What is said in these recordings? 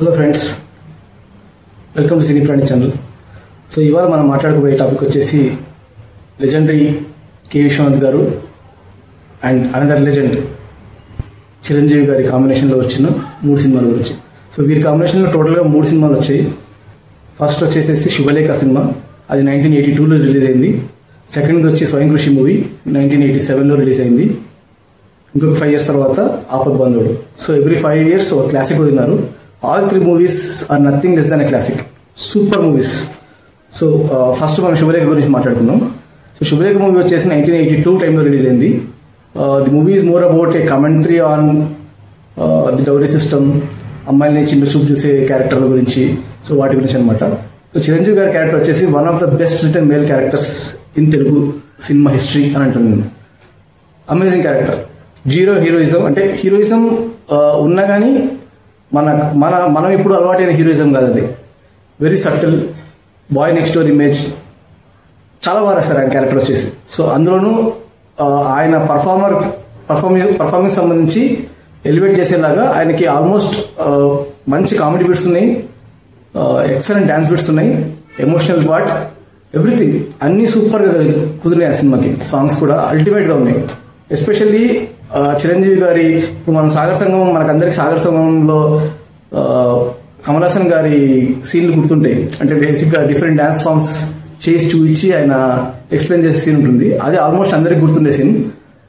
Hello friends, welcome to సినీ ప్రాణి channel. So ఇవాళ మనం మాట్లాడుకోబోయే టాపిక్ వచ్చేసి లెజెండరీ కె విశ్వనాథ్ గారు అండ్ అనదర్ లెజెండ్ చిరంజీవి గారి కాంబినేషన్లో వచ్చిన 3 సినిమాల గురించి. సో వీరి కాంబినేషన్లో టోటల్గా 3 సినిమాలు వచ్చాయి. ఫస్ట్ వచ్చేసేసి శుభలేఖ సినిమా, అది 1982లో రిలీజ్ అయింది. సెకండ్ది వచ్చి స్వయం కృషి మూవీ 1987లో రిలీజ్ అయింది. ఇంకొక 5 years తర్వాత Aapadbandhavudu. So every 5 years ఒక క్లాసిక్ వదిలినారు. All 3 movies are nothing less than a classic, super movies. So first మనం శుభలేఖ గురించి మాట్లాడుకుందాం. సో శుభలేఖ మూవీ వచ్చేసి 1982 టైంలో రిలీజ్ అయింది. The movie is more about a commentary on the dowry system, అమ్మాయిని చిన్న చూపు చూసే క్యారెక్టర్ల గురించి, సో వాటి గురించి అనమాట. సో చిరంజీవి గారి క్యారెక్టర్ వచ్చేసి one of the best return male characters in Telugu cinema history అని అంటున్నాను. Amazing character, zero heroism. అంటే హీరోయిజం ఉన్నా కానీ మనం ఇప్పుడు అలవాటైన హీరోయిజం కాదు అది. Very subtle boy next door image, చాలా బాగా రాశారు ఆయన క్యారెక్టర్ వచ్చేసి. సో అందులోనూ ఆయన పర్ఫార్మెన్స్ సంబంధించి ఎలివేట్ చేసేలాగా ఆయనకి ఆల్మోస్ట్ మంచి కామెడీ బిట్స్ ఉన్నాయి, ఎక్సలెంట్ డాన్స్ బిట్స్ ఉన్నాయి, ఎమోషనల్ పార్ట్, ఎవ్రీథింగ్ అన్ని సూపర్గా కుదిరినాయి ఆ సినిమాకి. సాంగ్స్ కూడా అల్టిమేట్గా ఉన్నాయి. ఎస్పెషల్లీ చిరంజీవి గారి, ఇప్పుడు మనం సాగర్ సంగమం, మనకందరికి సాగర్ సంగమంలో కమల్ హాసన్ గారి సీన్లు గుర్తుంటాయి. అంటే బేసిక్గా డిఫరెంట్ డాన్స్ ఫామ్స్ చేసి చూపించి ఆయన ఎక్స్ప్లెయిన్ చేసే సీన్ ఉంటుంది. అది ఆల్మోస్ట్ అందరికి గుర్తుండే సీన్.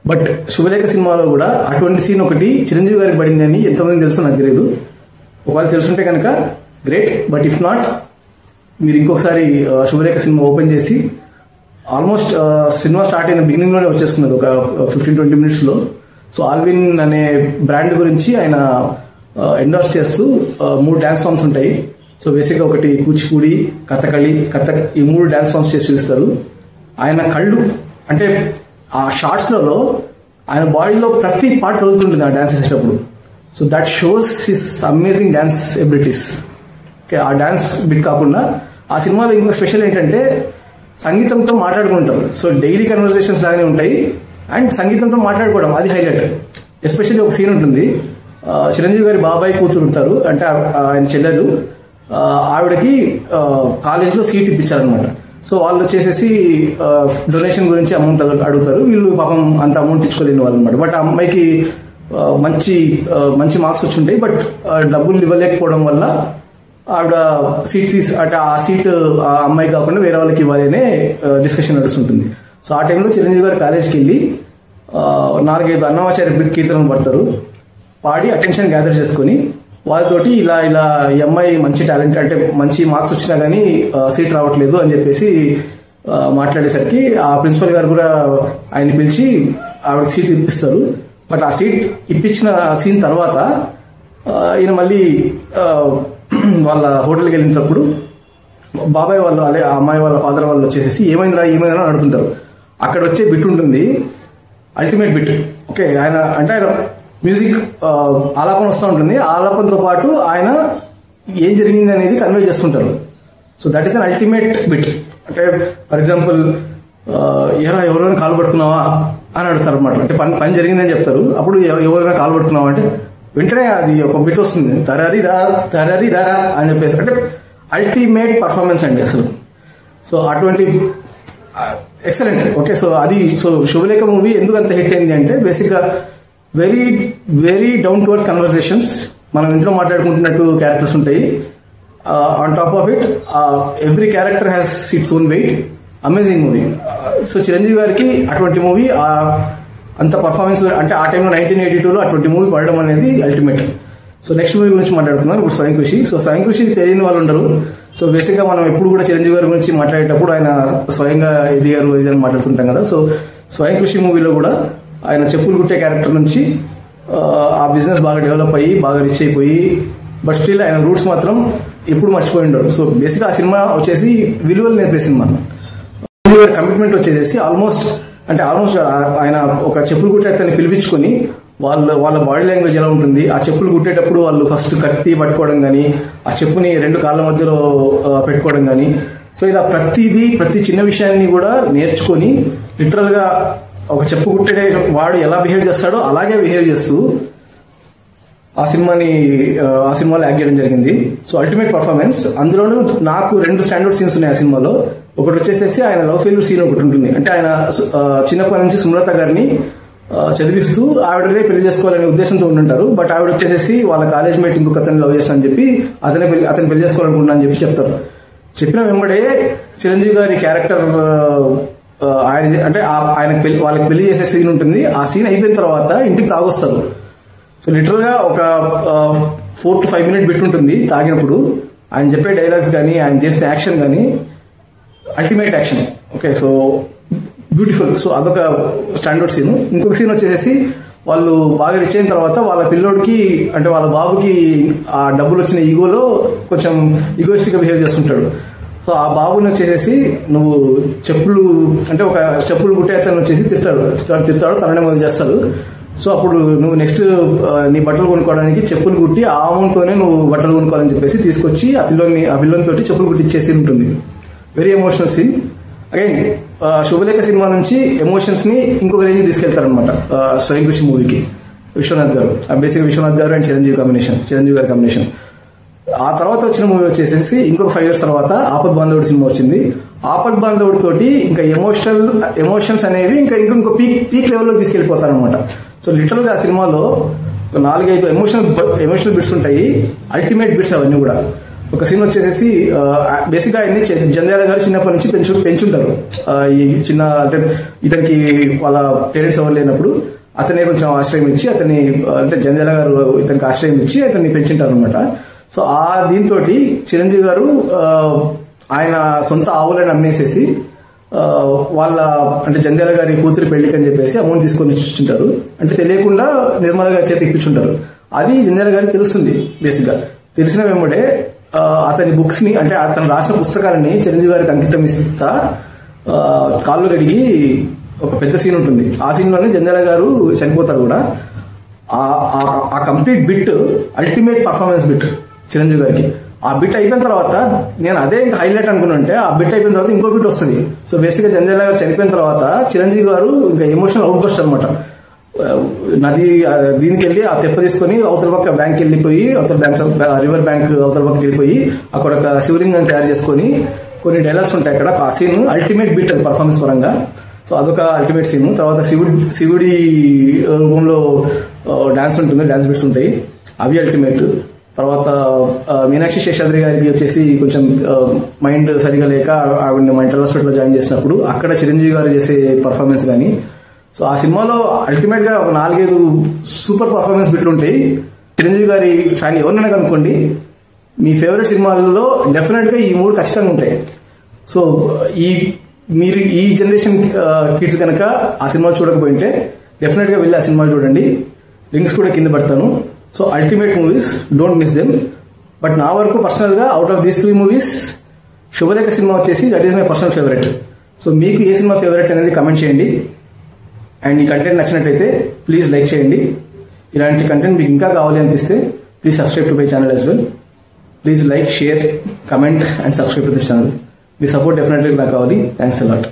బట్ శుభలేఖ సినిమాలో కూడా అటువంటి సీన్ ఒకటి చిరంజీవి గారికి పడింది అని ఎంతమందికి తెలుసు నాకు తెలియదు. ఒకవేళ తెలుసుంటే కనుక గ్రేట్, బట్ ఇఫ్ నాట్ మీరు ఇంకొకసారి శుభలేఖ సినిమా ఓపెన్ చేసి, ఆల్మోస్ట్ సినిమా స్టార్ట్ అయిన బిగినింగ్లోనే వచ్చేస్తున్నది ఒక 15-20 minutesలో. సో ఆల్విన్ అనే బ్రాండ్ గురించి ఆయన ఎండోర్స్ చేస్తూ 3 డాన్స్ ఫామ్స్ ఉంటాయి. సో బేసిక్గా ఒకటి కూచిపూడి, కథకళి, ఈ 3 డాన్స్ ఫామ్స్ చేసి చూపిస్తారు. ఆయన కళ్ళు అంటే ఆ షార్ట్స్లలో ఆయన బాడీలో ప్రతి పార్ట్ వదులుతుంటుంది ఆ డాన్స్ చేసేటప్పుడు. So that shows his amazing dance abilities. Okay, ఆ డాన్స్ బిట్ కాకుండా ఆ సినిమాలో ఇంకో స్పెషల్ ఏంటంటే సంగీతంతో మాట్లాడుకుంటారు. సో డైలీ కన్వర్సేషన్స్ లాగానే ఉంటాయి అండ్ సంగీతంతో మాట్లాడుకోవడం, అది హైలైట్. ఎస్పెషల్లీ ఒక సీన్ ఉంటుంది, చిరంజీవి గారి బాబాయ్ కూతురు ఉంటారు, అంటే ఆయన చెల్లెలు, ఆవిడకి కాలేజ్లో సీట్ ఇప్పించారనమాట. సో వాళ్ళు వచ్చేసేసి డొనేషన్ గురించి అమౌంట్ అడుగుతారు. వీళ్ళు పాపం అంత అమౌంట్ ఇచ్చుకోలేని వాళ్ళు అనమాట. బట్ ఆ అమ్మాయికి మంచి మార్క్స్ వచ్చి ఉంటాయి. బట్ డబ్బులు ఇవ్వలేకపోవడం వల్ల ఆవిడ సీట్ అంటే ఆ సీట్ ఆ అమ్మాయి కాకుండా వేరే వాళ్ళకి ఇవ్వాలి అనే డిస్కషన్ నడుస్తుంటుంది. సో ఆ టైంలో చిరంజీవి గారు కాలేజ్కి వెళ్ళి 4-5 అన్నమాచార్య కీర్తనలు పడతారు. పాడి అటెన్షన్ గ్యాదర్ చేసుకుని వాళ్ళతోటి ఇలా ఈ అమ్మాయి మంచి టాలెంట్, అంటే మంచి మార్క్స్ వచ్చినా కానీ సీట్ రావట్లేదు అని చెప్పేసి మాట్లాడేసరికి ఆ ప్రిన్సిపల్ గారు కూడా ఆయన పిలిచి ఆవిడకి సీట్ ఇప్పిస్తారు. బట్ ఆ సీట్ ఇప్పించిన సీన్ తర్వాత ఈయన మళ్ళీ వాళ్ళ హోటల్కి వెళ్ళినప్పుడు బాబాయ్ వాళ్ళు, అదే ఆ అమ్మాయి వాళ్ళ ఫాదర్ వాళ్ళు వచ్చేసి ఏమైందిరా అని అడుగుతుంటారు. అక్కడ వచ్చే బిట్ ఉంటుంది, అల్టిమేట్ బిట్. ఓకే, ఆయన మ్యూజిక్ ఆలాపన వస్తూ ఉంటుంది. ఆలాపనతో పాటు ఆయన ఏం జరిగింది అనేది కన్వే చేస్తుంటారు. So that is an ultimate bit. అంటే ఫర్ ఎగ్జాంపుల్, ఎవరైనా కాలు పట్టుకున్నావా అని అడుగుతారు అనమాట. అంటే పని జరిగిందని చెప్తారు. అప్పుడు ఎవరైనా కాలు పట్టుకున్నావా అంటే వెంటనే అది ఒక బిట్ వస్తుంది, తరారి రారా అని చెప్పేసి. అంటే అల్టిమేట్ పర్ఫార్మెన్స్ అండి అసలు. సో అటువంటి ఎక్సలెంట్. ఓకే, సో శుభలేఖ మూవీ ఎందుకు అంత హిట్ అయింది అంటే బేసిక్గా very very down to earth conversations, మనం ఇంట్లో మాట్లాడుకుంటున్నట్టు క్యారెక్టర్స్ ఉంటాయి. On top of it every character has its own wait. Amazing movie. So Chiranjeevi గారికి అటువంటి మూవీ, అంత పర్ఫార్మెన్స్, అంటే ఆ టైంలో 1982లో అటువంటి మూవీ పడడం అనేది అల్టిమేట్. సో నెక్స్ట్ మూవీ గురించి మాట్లాడుతున్నాం ఇప్పుడు, స్వయం కృషి. సో స్వయం కృషి తెలియని వాళ్ళు ఉండరు. సో బేసిక్గా మనం ఎప్పుడు కూడా చిరంజీవి గారి గురించి మాట్లాడేటప్పుడు ఆయన స్వయంగా ఇది అని మాట్లాడుతుంటాం కదా. సో స్వయం కృషి మూవీలో కూడా ఆయన చెప్పులు కుట్టే క్యారెక్టర్ నుంచి ఆ బిజినెస్ బాగా డెవలప్ అయ్యి బాగా రిచ్ అయిపోయి, బట్ స్టిల్ ఆయన రూట్స్ మాత్రం ఎప్పుడు మర్చిపోయి ఉండరు. సో బేసిక్గా ఆ సినిమా వచ్చేసి విలువలు నేర్పే సినిమా. కమిట్మెంట్ వచ్చేసి ఆల్మోస్ట్ ఆయన ఒక చెప్పులు కుట్టే అతన్ని పిలిపించుకొని వాళ్ళ బాడీ లాంగ్వేజ్ ఎలా ఉంటుంది, ఆ చెప్పులు కుట్టేటప్పుడు వాళ్ళు ఫస్ట్ కత్తి పట్టుకోవడం కానీ, ఆ చెప్పుని 2 కాళ్ళ మధ్యలో పెట్టుకోవడం కానీ, సో ఇలా ప్రతి చిన్న విషయాన్ని కూడా నేర్చుకొని లిటరల్గా ఒక చెప్పు కుట్టే వాడు ఎలా బిహేవ్ చేస్తాడో అలాగే బిహేవ్ చేస్తూ ఆ సినిమాలో యాక్ట్ చేయడం జరిగింది. So ultimate performance. అందులోనూ నాకు 2 స్టాండర్డ్ సీన్స్ ఉన్నాయి ఆ సినిమాలో. ఒకటి వచ్చేసేసి ఆయన లవ్ ఫెయిల్యూర్ సీన్ ఒకటి ఉంటుంది. అంటే ఆయన చిన్నప్పటి నుంచి సుమలత గారిని చదివిస్తూ ఆవిడనే పెళ్లి చేసుకోవాలనే ఉద్దేశంతో ఉంటుంటారు. బట్ ఆవిడ వచ్చేసేసి వాళ్ళ కాలేజ్ మేట్ ఇంకొక అతన్ని లవ్ చేస్తానని చెప్పి అతను పెళ్లి చేసుకోవాలనుకుంటున్నా అని చెప్పి చెప్తారు. చెప్పిన వెంబడే చిరంజీవి గారి క్యారెక్టర్ వాళ్ళకి పెళ్లి చేసే సీన్ ఉంటుంది. ఆ సీన్ అయిపోయిన తర్వాత ఇంటికి తాగొస్తారు. సో లిటరల్ గా ఒక 4 to 5 minute బిట్ ఉంటుంది తాగినప్పుడు. ఆయన చెప్పే డైలాగ్స్ కానీ ఆయన చేసిన యాక్షన్ కానీ ultimate action. Okay, so beautiful. So అదొక స్టాండర్డ్ సీన్. ఇంకొక సీన్ వచ్చేసి వాళ్ళు బాగా రిచ్ అయిన తర్వాత వాళ్ళ పిల్లోడికి అంటే వాళ్ళ బాబుకి ఆ డబ్బులు వచ్చిన ఈగోలో కొంచెం ఈగోయిస్టిక్ గా బిహేవ్ చేస్తుంటాడు. సో ఆ బాబుని వచ్చేసి నువ్వు ఒక చెప్పులు కుట్టే అతను వచ్చేసి తిడతాడు తననే మొదలు చేస్తాడు. సో అప్పుడు నువ్వు నెక్స్ట్ నీ బట్టలు కొనుక్కోవడానికి చెప్పులు కుట్టి ఆ అమౌంట్ తోనే నువ్వు బట్టలు కొనుక్కోవాలని చెప్పేసి తీసుకొచ్చి ఆ పిల్లోని తోటి చెప్పులు కుట్టించేసి ఉంటుంది. Very emotional scene. Again Subhalekha cinema నుంచి ఎమోషన్స్ ని ఇంకొక రేంజ్ తీసుకెళ్తారనమాట స్వయం కృషి మూవీకి. విశ్వనాథ్ గారు బేసిక్ విశ్వనాథ్ గారు అండ్ చిరంజీవి గారి కాంబినేషన్. ఆ తర్వాత వచ్చిన మూవీ వచ్చేసి ఇంకొక 5 years తర్వాత ఆపద్ బాంధవుడు సినిమా వచ్చింది. ఆపద్ బాంధవుడు తోటి ఇంకా ఎమోషన్స్ అనేవి ఇంకో పీక్ లెవెల్లో తీసుకెళ్లిపోతారనమాట. సో లిటరల్ గా ఆ సినిమాలో 4-5 ఎమోషనల్ బిట్స్ ఉంటాయి. అల్టిమేట్ బిట్స్ అవన్నీ కూడా. ఒక సీన్ వచ్చేసి బేసిక్ గా ఆయన్ని జంధ్యాల గారు చిన్నప్పటి నుంచి పెంచుంటారు. ఈ చిన్న అంటే ఇతనికి వాళ్ళ పేరెంట్స్ ఎవరు లేనప్పుడు అతనే కొంచెం ఆశ్రయం ఇచ్చి అంటే జంధ్యాల గారు ఇతనికి ఆశ్రయం ఇచ్చి అతన్ని పెంచుంటారు అనమాట. సో ఆ దీంతో చిరంజీవి గారు ఆయన సొంత ఆవులను అమ్మేసేసి వాళ్ళ అంటే జంధ్యాల గారి కూతురి పెళ్లికి అని చెప్పేసి అమౌంట్ తీసుకొని ఇచ్చుంటారు. అంటే తెలియకుండా నిర్మల గారి చేతి ఇప్పించుంటారు. అది జంధ్యాల గారికి తెలుస్తుంది. బేసిక్ గా తెలిసిన వెంబడే అతని బుక్స్ ని అంటే అతను రాసిన పుస్తకాలని చిరంజీవి గారికి అంకితం ఇస్తా కాళ్ళు కడిగి ఒక పెద్ద సీన్ ఉంటుంది. ఆ సీన్ లోనే జంధ్యాల గారు చనిపోతారు కూడా. ఆ complete bit ultimate performance bit Chiranjeevi గారికి. ఆ బిట్ అయిపోయిన తర్వాత నేను అదే ఇంకా హైలైట్ అనుకున్నంటే ఆ బిట్ అయిపోయిన తర్వాత ఇంకో బిట్ వస్తుంది. సో బేసిక్ గా జంధ్యాల గారు చనిపోయిన తర్వాత చిరంజీవి గారు ఇంకా ఎమోషనల్ అవుట్ బస్ట్ అనమాట. దీనికి వెళ్ళి ఆ తెప్ప తీసుకొని అవతల పక్క బ్యాంక్ వెళ్ళిపోయి రివర్ బ్యాంక్ అవతల పక్క వెళ్ళిపోయి అక్కడ ఒక శివలింగం తయారు చేసుకొని కొన్ని డైలాగ్స్ ఉంటాయి అక్కడ. ఆ సీన్ అల్టిమేట్ బిట్ అది పర్ఫార్మెన్స్ పరంగా. సో అదొక అల్టిమేట్ సీన్. తర్వాత శివుడి రూపంలో డాన్స్ ఉంటుంది, డాన్స్ బిట్స్ ఉంటాయి, అవి అల్టిమేట్. తర్వాత మీనాక్షి శేషాద్రి గారికి వచ్చేసి కొంచెం మైండ్ సరిగా లేక ఆవిడ మెంటల్ హాస్పిటల్లో జాయిన్ చేసినప్పుడు అక్కడ చిరంజీవి గారు చేసే పర్ఫార్మెన్స్ కానీ. సో ఆ సినిమాలో అల్టిమేట్ గా ఒక 4-5 సూపర్ పర్ఫార్మెన్స్ బిట్లు ఉంటాయి. చిరంజీవి గారి ఫ్యాన్ ఎవరినైనా కనుక్కోండి, మీ ఫేవరెట్ సినిమాలలో డెఫినెట్ గా ఈ 3 ఖచ్చితంగా ఉంటాయి. సో మీరు ఈ జనరేషన్ కిడ్స్ కనుక ఆ సినిమాలు చూడకపోయింటే డెఫినెట్ గా వెళ్ళి ఆ సినిమాలు చూడండి. లింక్స్ కూడా కింద పెడతాను. So ultimate movies, don't miss them. But నా వరకు పర్సనల్ గా out of these 3 movies Subhalekha cinema వచ్చేసి that is my personal favourite. So మీకు ఏ సినిమా ఫేవరెట్ అనేది కమెంట్ చేయండి. అండ్ ఈ కంటెంట్ నచ్చినట్లయితే ప్లీజ్ లైక్ చేయండి. ఇలాంటి కంటెంట్ మీకు ఇంకా కావాలి అనిపిస్తే please subscribe to my channel as well. Please like, share, comment and subscribe to this channel. మీ సపోర్ట్ డెఫినెట్లీ నాకు కావాలి. Thanks a lot.